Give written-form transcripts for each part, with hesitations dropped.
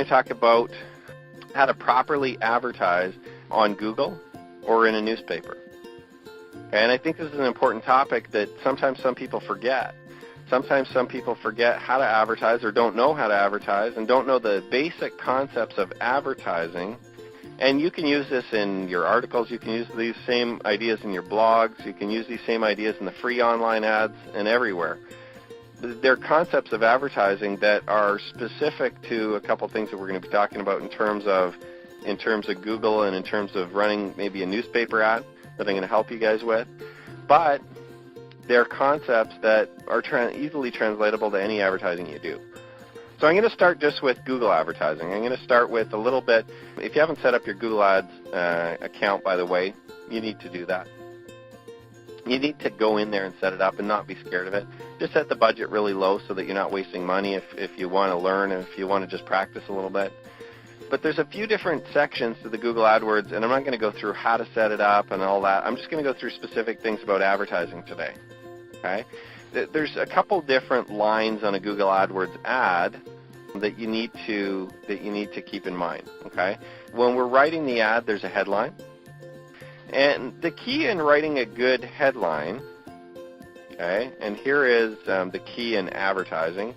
going to talk about how to properly advertise on Google or in a newspaper. And I think this is an important topic that sometimes some people forget. Sometimes some people forget how to advertise or don't know how to advertise and don't know the basic concepts of advertising. And you can use this in your articles. You can use these same ideas in your blogs. You can use these same ideas in the free online ads and everywhere. They're concepts of advertising that are specific to a couple things that we're going to be talking about in terms of Google and in terms of running maybe a newspaper ad that I'm going to help you guys with. But they're concepts that are easily translatable to any advertising you do. So I'm going to start just with Google advertising. I'm going to start with a little bit. If you haven't set up your Google Ads account, by the way, you need to do that. You need to go in there and set it up and not be scared of it. Just set the budget really low so that you're not wasting money if you want to learn and if you want to just practice a little bit. But there's a few different sections to the Google AdWords, and I'm not going to go through how to set it up and all that. I'm just going to go through specific things about advertising today. Okay? There's a couple different lines on a Google AdWords ad that you need to keep in mind. Okay? When we're writing the ad, there's a headline. And the key in writing a good headline, okay, and here is the key in advertising,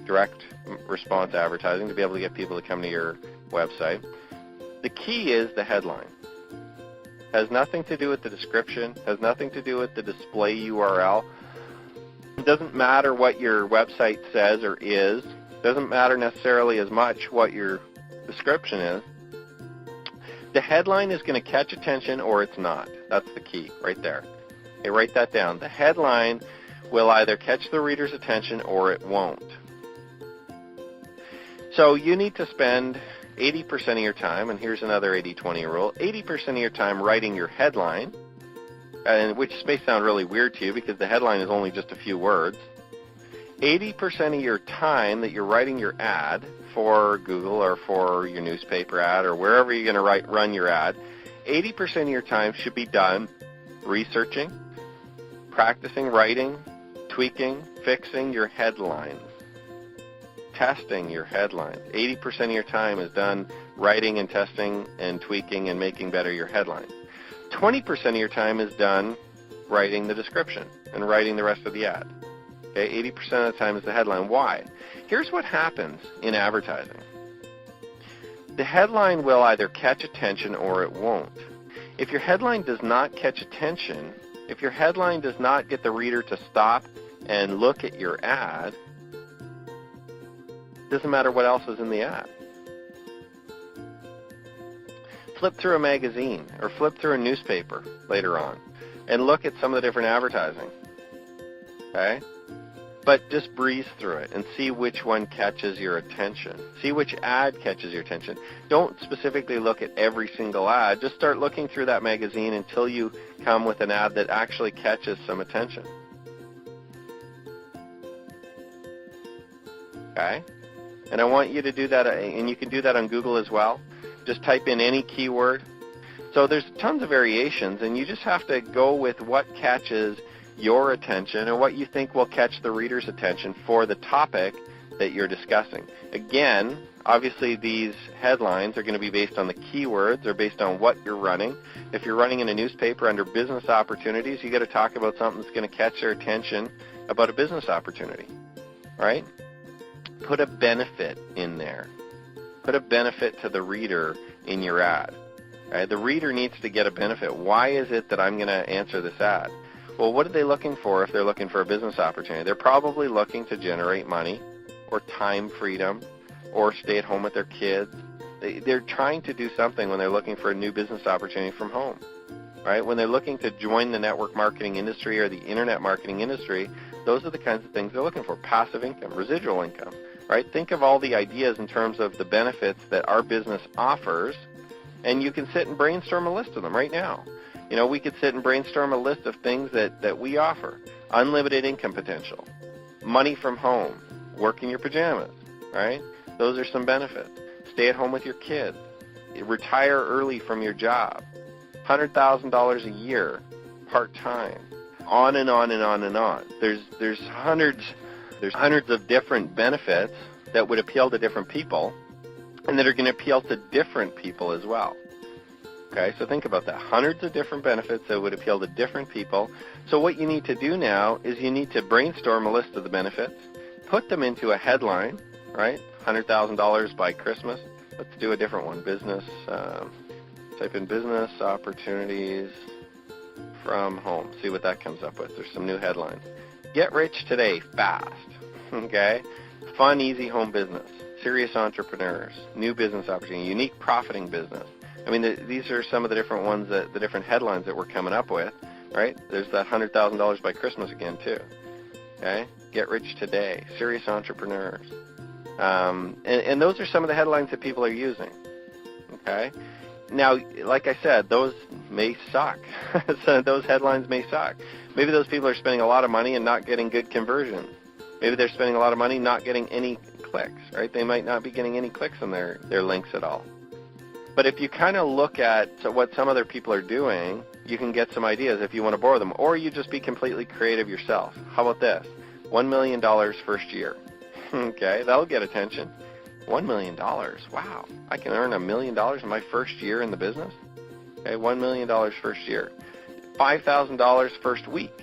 direct response advertising, to be able to get people to come to your website. The key is the headline. Has nothing to do with the description, has nothing to do with the display URL. It doesn't matter what your website says or is. It doesn't matter necessarily as much what your description is. The headline is going to catch attention or it's not. That's the key right there. Okay, write that down. The headline will either catch the reader's attention or it won't. So you need to spend 80% of your time, and here's another 80-20 rule, 80% of your time writing your headline, and which may sound really weird to you because the headline is only just a few words. 80% of your time that you're writing your ad for Google or for your newspaper ad or wherever you're going to run your ad, 80% of your time should be done researching, practicing writing, tweaking, fixing your headlines, testing your headlines. 80% of your time is done writing and testing and tweaking and making better your headlines. 20% of your time is done writing the description and writing the rest of the ad. Okay, 80% of the time is the headline. Why? Here's what happens in advertising. The headline will either catch attention or it won't. If your headline does not catch attention, if your headline does not get the reader to stop and look at your ad, it doesn't matter what else is in the ad. Flip through a magazine or flip through a newspaper later on and look at some of the different advertising. Okay? But just breeze through it and see which one catches your attention. See which ad catches your attention. Don't specifically look at every single ad. Just start looking through that magazine until you come with an ad that actually catches some attention. Okay? And I want you to do that, and you can do that on Google as well. Just type in any keyword. So there's tons of variations, and you just have to go with what catches your attention or what you think will catch the reader's attention for the topic that you're discussing. Again, obviously these headlines are going to be based on the keywords or based on what you're running. If you're running in a newspaper under business opportunities, you got to talk about something that's going to catch their attention about a business opportunity. Right? Put a benefit in there. Put a benefit to the reader in your ad. Right? The reader needs to get a benefit. Why is it that I'm going to answer this ad? Well, what are they looking for if they're looking for a business opportunity? They're probably looking to generate money or time freedom or stay at home with their kids. They're trying to do something when they're looking for a new business opportunity from home. Right? When they're looking to join the network marketing industry or the internet marketing industry, those are the kinds of things they're looking for. Passive income, residual income. Right? Think of all the ideas in terms of the benefits that our business offers, and you can sit and brainstorm a list of them right now. You know, we could sit and brainstorm a list of things that we offer. Unlimited income potential, money from home, work in your pajamas, right? Those are some benefits. Stay at home with your kids, retire early from your job, $100,000 a year, part-time, on and on and on and on. There's hundreds of different benefits that would appeal to different people, and that are going to appeal to different people as well. Okay, so think about that. Hundreds of different benefits that would appeal to different people. So what you need to do now is you need to brainstorm a list of the benefits, put them into a headline, right? $100,000 by Christmas. Let's do a different one. Business, type in business opportunities from home. See what that comes up with. There's some new headlines. Get rich today, fast. Okay? Fun, easy home business. Serious entrepreneurs. New business opportunity. Unique profiting business. I mean, these are some of the different ones, the different headlines that we're coming up with, right? There's that $100,000 by Christmas again, too. Okay? Get rich today. Serious entrepreneurs. And those are some of the headlines that people are using. Okay? Now, like I said, those may suck. So those headlines may suck. Maybe those people are spending a lot of money and not getting good conversions. Maybe they're spending a lot of money not getting any clicks, right? They might not be getting any clicks on their links at all. But if you kind of look at what some other people are doing, you can get some ideas if you want to borrow them. Or you just be completely creative yourself. How about this? $1 million first year. Okay, that'll get attention. $1 million. Wow. I can earn $1 million in my first year in the business? Okay, $1 million first year. $5,000 first week,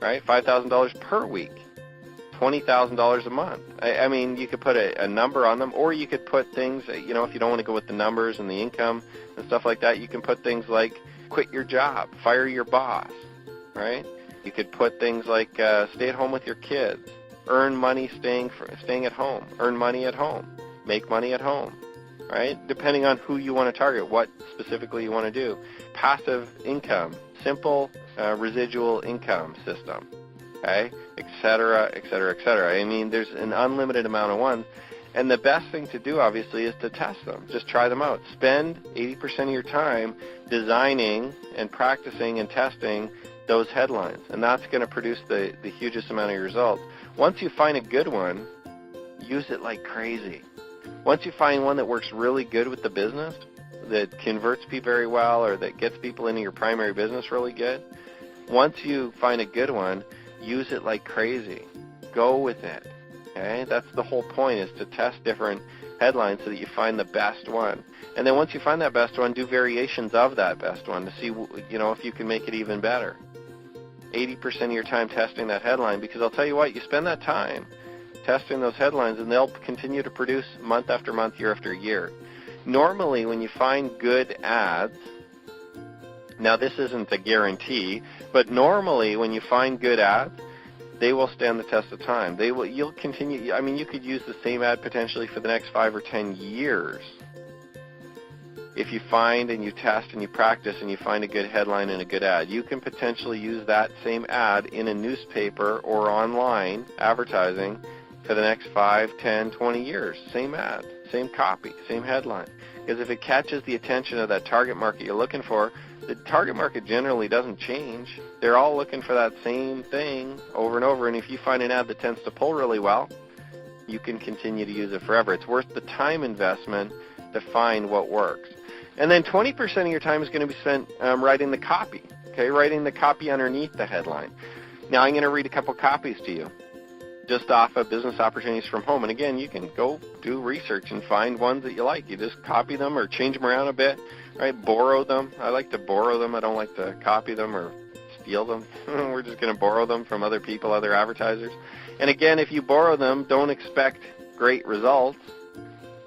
right? $5,000 per week. $20,000 a month. I mean, you could put a number on them, or you could put things, if you don't want to go with the numbers and the income and stuff like that, you can put things like quit your job, fire your boss, right? You could put things like stay at home with your kids, earn money staying at home, earn money at home, make money at home, right? Depending on who you want to target, what specifically you want to do. Passive income, simple residual income system. Okay, et cetera, et cetera, et cetera. I mean, there's an unlimited amount of ones. And the best thing to do, obviously, is to test them. Just try them out. Spend 80% of your time designing and practicing and testing those headlines. And that's going to produce the hugest amount of your results. Once you find a good one, use it like crazy. Once you find one that works really good with the business, that converts people very well, or that gets people into your primary business really good, once you find a good one, use it like crazy. Go with it. Okay? That's the whole point, is to test different headlines so that you find the best one. And then once you find that best one, do variations of that best one to see, if you can make it even better. 80% of your time testing that headline, because I'll tell you what, you spend that time testing those headlines and they'll continue to produce month after month, year after year. Normally, when you find good ads, now this isn't a guarantee, but normally when you find good ads, they will stand the test of time. You'll continue. I mean, you could use the same ad potentially for the next 5 or 10 years. If you find and you test and you practice and you find a good headline and a good ad, you can potentially use that same ad in a newspaper or online advertising for the next 5, 10, 20 years. Same ad, same copy, same headline. Because if it catches the attention of that target market you're looking for, the target market generally doesn't change. They're all looking for that same thing over and over. And if you find an ad that tends to pull really well, you can continue to use it forever. It's worth the time investment to find what works. And then 20% of your time is going to be spent writing the copy, okay, writing the copy underneath the headline. Now I'm going to read a couple copies to you just off of business opportunities from home. And again, you can go do research and find ones that you like. You just copy them or change them around a bit, right? Borrow them. I like to borrow them. I don't like to copy them or steal them. We're just going to borrow them from other people, other advertisers. And again, if you borrow them, don't expect great results.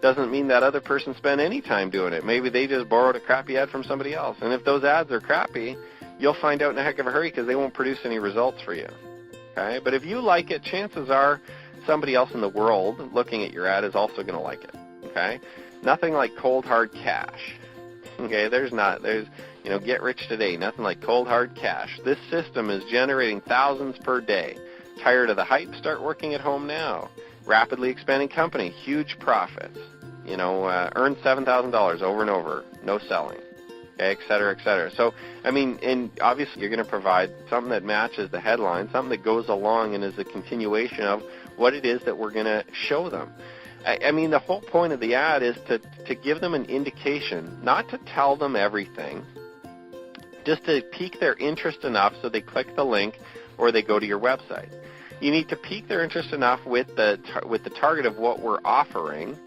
Doesn't mean that other person spent any time doing it. Maybe they just borrowed a crappy ad from somebody else. And if those ads are crappy, you'll find out in a heck of a hurry because they won't produce any results for you. Okay? But if you like it, chances are somebody else in the world looking at your ad is also going to like it. Okay? Nothing like cold hard cash. Okay? There's get rich today. Nothing like cold hard cash. This system is generating thousands per day. Tired of the hype? Start working at home now. Rapidly expanding company, huge profits. Earn $7,000 over and over, no selling, okay, et cetera, et cetera. So, I mean, and obviously you're going to provide something that matches the headline, something that goes along and is a continuation of what it is that we're going to show them. I mean, the whole point of the ad is to give them an indication, not to tell them everything, just to pique their interest enough so they click the link or they go to your website. You need to pique their interest enough with the target of what we're offering,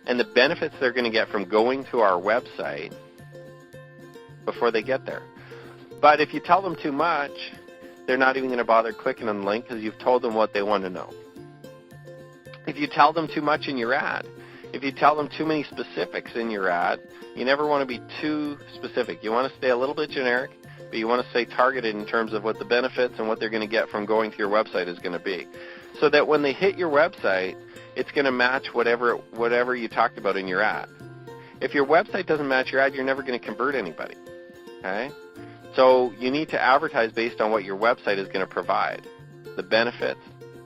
and the benefits they're going to get from going to our website before they get there. But if you tell them too much, they're not even going to bother clicking on the link because you've told them what they want to know. If you tell them too much in your ad, if you tell them too many specifics in your ad, you never want to be too specific. You want to stay a little bit generic, but you want to stay targeted in terms of what the benefits and what they're going to get from going to your website is going to be. So that when they hit your website, it's going to match whatever you talked about in your ad. If your website doesn't match your ad, you're never going to convert anybody. Okay? So you need to advertise based on what your website is going to provide. The benefits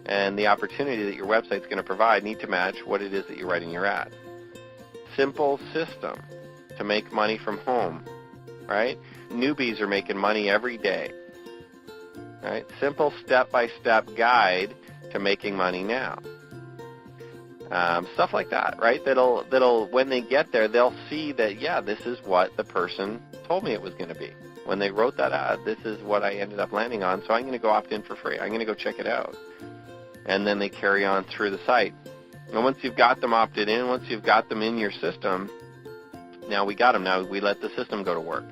and the opportunity that your website is going to provide need to match what it is that you write in your ad. Simple system to make money from home, right? Newbies are making money every day, right? Simple step-by-step guide to making money now. Stuff like that, right? That'll when they get there, they'll see that, yeah, this is what the person told me it was going to be. When they wrote that ad, this is what I ended up landing on, so I'm going to go opt in for free. I'm going to go check it out. And then they carry on through the site. And once you've got them opted in, once you've got them in your system, now we got them. Now we let the system go to work,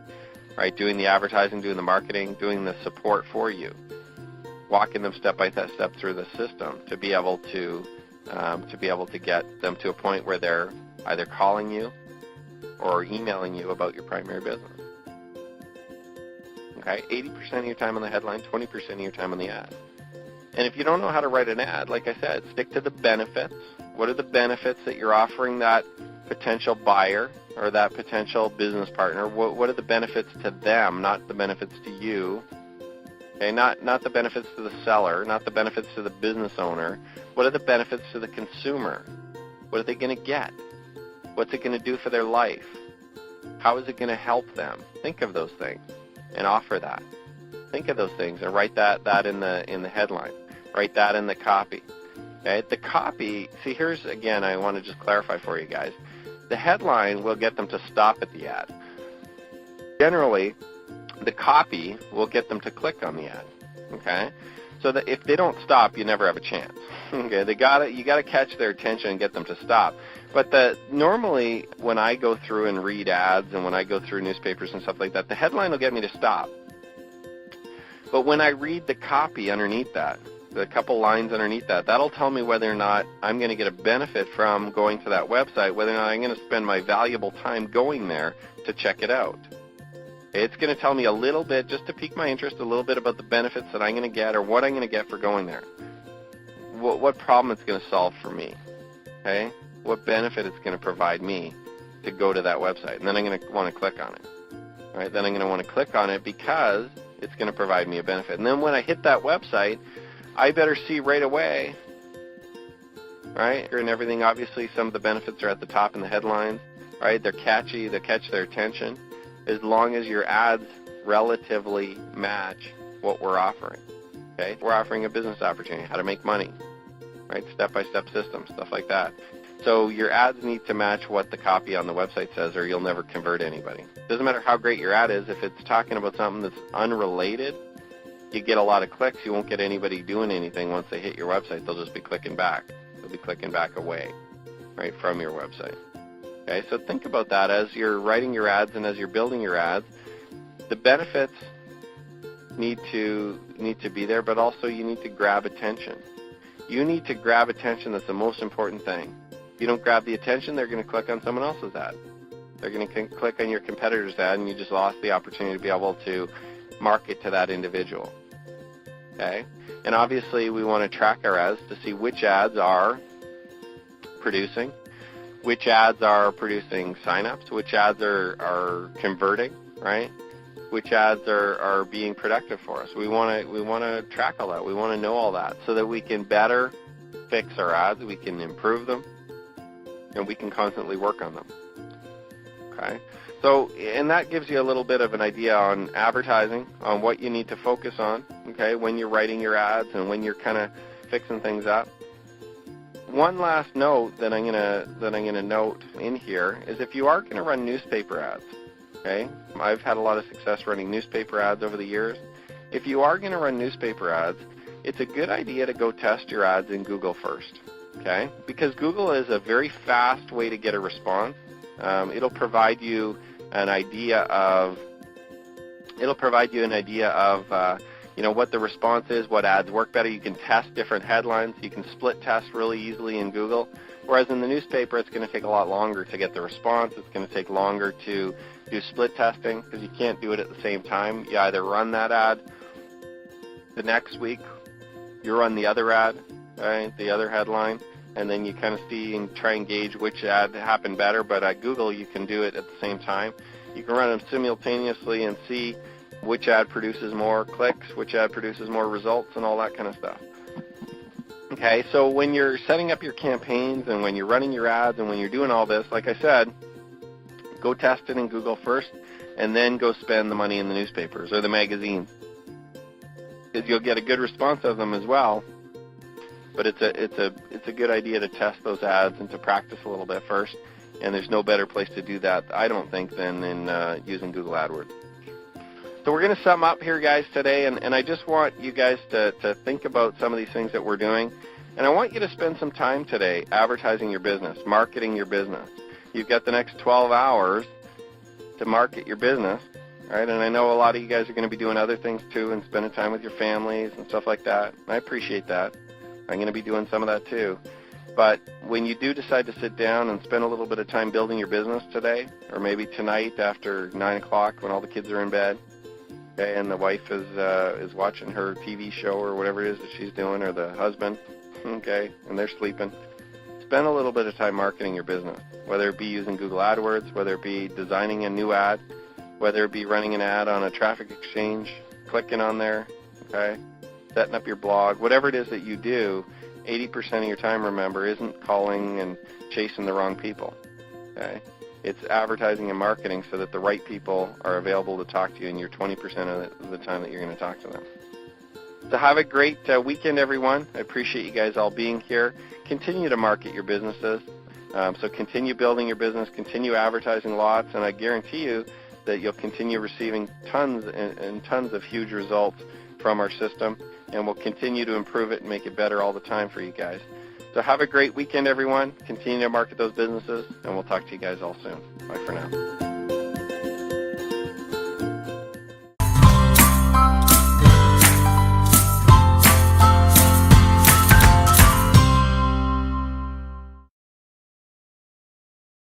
right? Doing the advertising, doing the marketing, doing the support for you, walking them step by step through the system to be able to get them to a point where they're either calling you or emailing you about your primary business. Okay, 80% of your time on the headline, 20% of your time on the ad. And if you don't know how to write an ad, like I said, stick to the benefits. What are the benefits that you're offering that potential buyer or that potential business partner? What are the benefits to them, not the benefits to you? Okay, not the benefits to the seller, not the benefits to the business owner. What are the benefits to the consumer? What are they going to get? What's it going to do for their life? How is it going to help them? Think of those things and offer that. Think of those things and write that in the headline. Write that in the copy. Okay? The copy, see, here's, again, I want to just clarify for you guys. The headline will get them to stop at the ad. Generally, the copy will get them to click on the ad. Okay? So that if they don't stop, you never have a chance. Okay? You got to catch their attention and get them to stop. But normally when I go through and read ads and when I go through newspapers and stuff like that, the headline will get me to stop. But when I read the copy underneath that, the couple lines underneath that, that'll tell me whether or not I'm going to get a benefit from going to that website, whether or not I'm going to spend my valuable time going there to check it out. It's going to tell me a little bit, just to pique my interest, a little bit about the benefits that I'm going to get or what I'm going to get for going there. What problem it's going to solve for me. Okay? What benefit it's going to provide me to go to that website. And then I'm going to want to click on it. All right? Then I'm going to want to click on it because it's going to provide me a benefit. And then when I hit that website, I better see right away, right? And everything, obviously, some of the benefits are at the top in the headlines, right? They're catchy, they catch their attention, as long as your ads relatively match what we're offering, okay? We're offering a business opportunity, how to make money, right? Step-by-step system, stuff like that. So your ads need to match what the copy on the website says or you'll never convert anybody. Doesn't matter how great your ad is, if it's talking about something that's unrelated, you get a lot of clicks, you won't get anybody doing anything once they hit your website. They'll just be clicking back. They'll be clicking back away, right, from your website. Okay, so think about that as you're writing your ads and as you're building your ads. The benefits need to be there, but also you need to grab attention. You need to grab attention. That's the most important thing. If you don't grab the attention, they're going to click on someone else's ad. They're going to click on your competitor's ad, and you just lost the opportunity to be able to market to that individual. Okay? And obviously we want to track our ads to see which ads are producing, which ads are producing signups, which ads are converting, right? Which ads are being productive for us. We want to track all that. We want to know all that so that we can better fix our ads, we can improve them, and we can constantly work on them. Okay? So, and that gives you a little bit of an idea on advertising, on what you need to focus on, okay, when you're writing your ads and when you're kind of fixing things up. One last note that I'm gonna note in here is if you are going to run newspaper ads, okay, I've had a lot of success running newspaper ads over the years. If you are going to run newspaper ads, it's a good idea to go test your ads in Google first. okay? Because Google is a very fast way to get a response. It'll provide you an idea of what the response is, what ads work better. You can test different headlines. You can split test really easily in Google. Whereas in the newspaper, it's going to take a lot longer to get the response. It's going to take longer to do split testing because you can't do it at the same time. You either run that ad the next week, you run the other ad, right, the other headline, and then you kind of see and try and gauge which ad happened better. But at Google, you can do it at the same time. You can run them simultaneously and see which ad produces more clicks, which ad produces more results, and all that kind of stuff. Okay, so when you're setting up your campaigns and when you're running your ads and when you're doing all this, like I said, go test it in Google first and then go spend the money in the newspapers or the magazines. Because you'll get a good response of them as well, but it's a good idea to test those ads and to practice a little bit first, and there's no better place to do that, I don't think, than in using Google AdWords. So we're going to sum up here, guys, today, and I just want you guys to think about some of these things that we're doing, and I want you to spend some time today advertising your business, marketing your business. You've got the next 12 hours to market your business, right? And I know a lot of you guys are going to be doing other things too and spending time with your families and stuff like that. I appreciate that. I'm going to be doing some of that too. But when you do decide to sit down and spend a little bit of time building your business today, or maybe tonight after 9 o'clock when all the kids are in bed, okay, and the wife is watching her TV show or whatever it is that she's doing, or the husband, okay, and they're sleeping, spend a little bit of time marketing your business, whether it be using Google AdWords, whether it be designing a new ad, whether it be running an ad on a traffic exchange, clicking on there, okay, setting up your blog, whatever it is that you do, 80% of your time, remember, isn't calling and chasing the wrong people, okay? It's advertising and marketing so that the right people are available to talk to you in your 20% of the time that you're going to talk to them. So have a great weekend, everyone. I appreciate you guys all being here. Continue to market your businesses. So continue building your business, continue advertising lots, and I guarantee you that you'll continue receiving tons and tons of huge results from our system, and we'll continue to improve it and make it better all the time for you guys. So have a great weekend, everyone. Continue to market those businesses, and we'll talk to you guys all soon. Bye for now.